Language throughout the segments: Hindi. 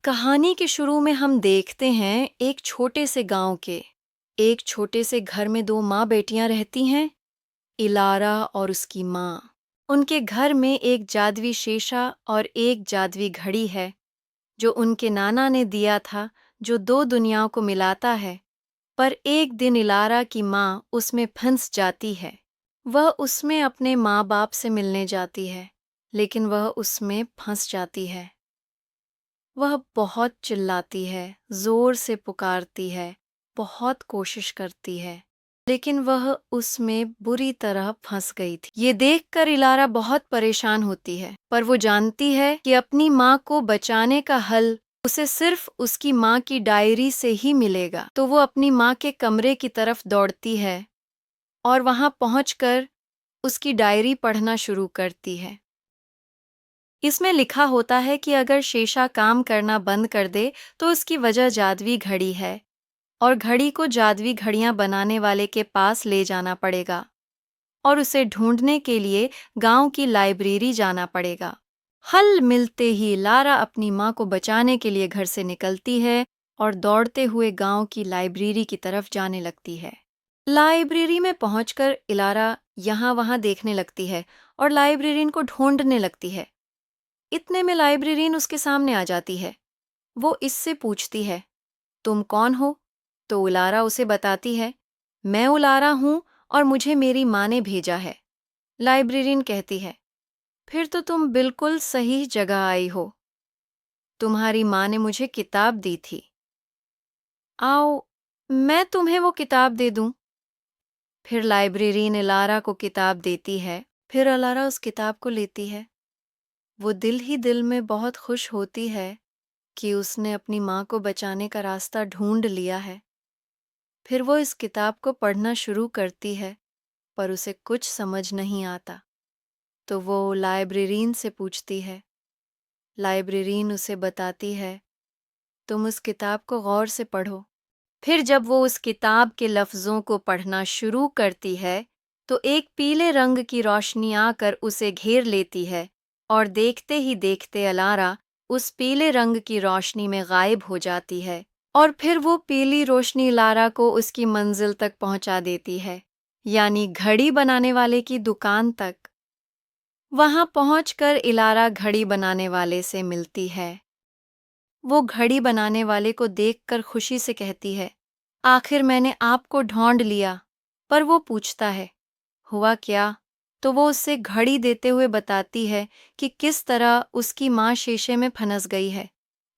कहानी के शुरू में हम देखते हैं एक छोटे से गांव के एक छोटे से घर में दो माँ बेटियां रहती हैं, इलारा और उसकी माँ। उनके घर में एक जादुई शीशा और एक जादुई घड़ी है जो उनके नाना ने दिया था, जो दो दुनियाओं को मिलाता है। पर एक दिन इलारा की माँ उसमें फंस जाती है। वह उसमें अपने माँ बाप से मिलने जाती है, लेकिन वह उसमें फंस जाती है। वह बहुत चिल्लाती है, जोर से पुकारती है, बहुत कोशिश करती है, लेकिन वह उसमें बुरी तरह फंस गई थी। ये देखकर इलारा बहुत परेशान होती है, पर वो जानती है कि अपनी माँ को बचाने का हल उसे सिर्फ उसकी माँ की डायरी से ही मिलेगा। तो वो अपनी माँ के कमरे की तरफ दौड़ती है और वहाँ पहुँचकर उसकी डायरी पढ़ना शुरू करती है। इसमें लिखा होता है कि अगर शीशा काम करना बंद कर दे तो उसकी वजह जादुई घड़ी है और घड़ी को जादुई घड़ियां बनाने वाले के पास ले जाना पड़ेगा और उसे ढूंढने के लिए गांव की लाइब्रेरी जाना पड़ेगा। हल मिलते ही लारा अपनी माँ को बचाने के लिए घर से निकलती है और दौड़ते हुए गांव की लाइब्रेरी की तरफ जाने लगती है। लाइब्रेरी में पहुंचकर इलारा यहाँ वहाँ देखने लगती है और लाइब्रेरियन को ढूंढने लगती है। इतने में लाइब्रेरियन उसके सामने आ जाती है। वो इससे पूछती है, तुम कौन हो? तो उलारा उसे बताती है, मैं उलारा हूँ और मुझे मेरी माँ ने भेजा है। लाइब्रेरियन कहती है, फिर तो तुम बिल्कुल सही जगह आई हो। तुम्हारी माँ ने मुझे किताब दी थी। आओ, मैं तुम्हें वो किताब दे दूं। फिर लाइब्रेरियन इलारा को किताब देती है। फिर इलारा उस किताब को लेती है। वो दिल ही दिल में बहुत खुश होती है कि उसने अपनी माँ को बचाने का रास्ता ढूंढ लिया है। फिर वो इस किताब को पढ़ना शुरू करती है, पर उसे कुछ समझ नहीं आता। तो वो लाइब्रेरियन से पूछती है। लाइब्रेरियन उसे बताती है, तुम उस किताब को गौर से पढ़ो। फिर जब वो उस किताब के लफ्ज़ों को पढ़ना शुरू करती है, तो एक पीले रंग की रोशनी आकर उसे घेर लेती है और देखते ही देखते अलारा उस पीले रंग की रोशनी में गायब हो जाती है और फिर वो पीली रोशनी लारा को उसकी मंजिल तक पहुंचा देती है, यानी घड़ी बनाने वाले की दुकान तक। वहां पहुंचकर इलारा घड़ी बनाने वाले से मिलती है। वो घड़ी बनाने वाले को देखकर खुशी से कहती है, आखिर मैंने आपको ढूंढ लिया। पर वो पूछता है, हुआ क्या? तो वो उससे घड़ी देते हुए बताती है कि किस तरह उसकी माँ शीशे में फंस गई है।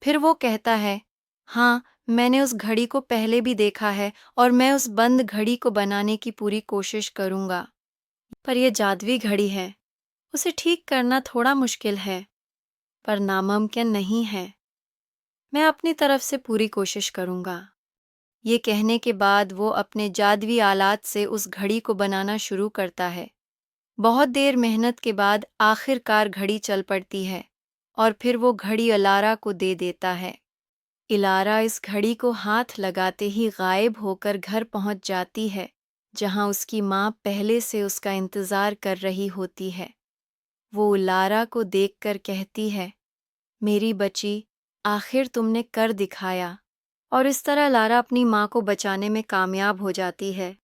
फिर वो कहता है, हाँ, मैंने उस घड़ी को पहले भी देखा है और मैं उस बंद घड़ी को बनाने की पूरी कोशिश करूँगा। पर यह जादुई घड़ी है, उसे ठीक करना थोड़ा मुश्किल है, पर नामुमकिन नहीं है। मैं अपनी तरफ से पूरी कोशिश करूँगा। ये कहने के बाद वो अपने जादुई आलात से उस घड़ी को बनाना शुरू करता है। बहुत देर मेहनत के बाद आखिरकार घड़ी चल पड़ती है और फिर वो घड़ी इलारा को दे देता है। इलारा इस घड़ी को हाथ लगाते ही गायब होकर घर पहुंच जाती है, जहां उसकी माँ पहले से उसका इंतज़ार कर रही होती है। वो इलारा को देखकर कहती है, मेरी बच्ची, आखिर तुमने कर दिखाया। और इस तरह लारा अपनी माँ को बचाने में कामयाब हो जाती है।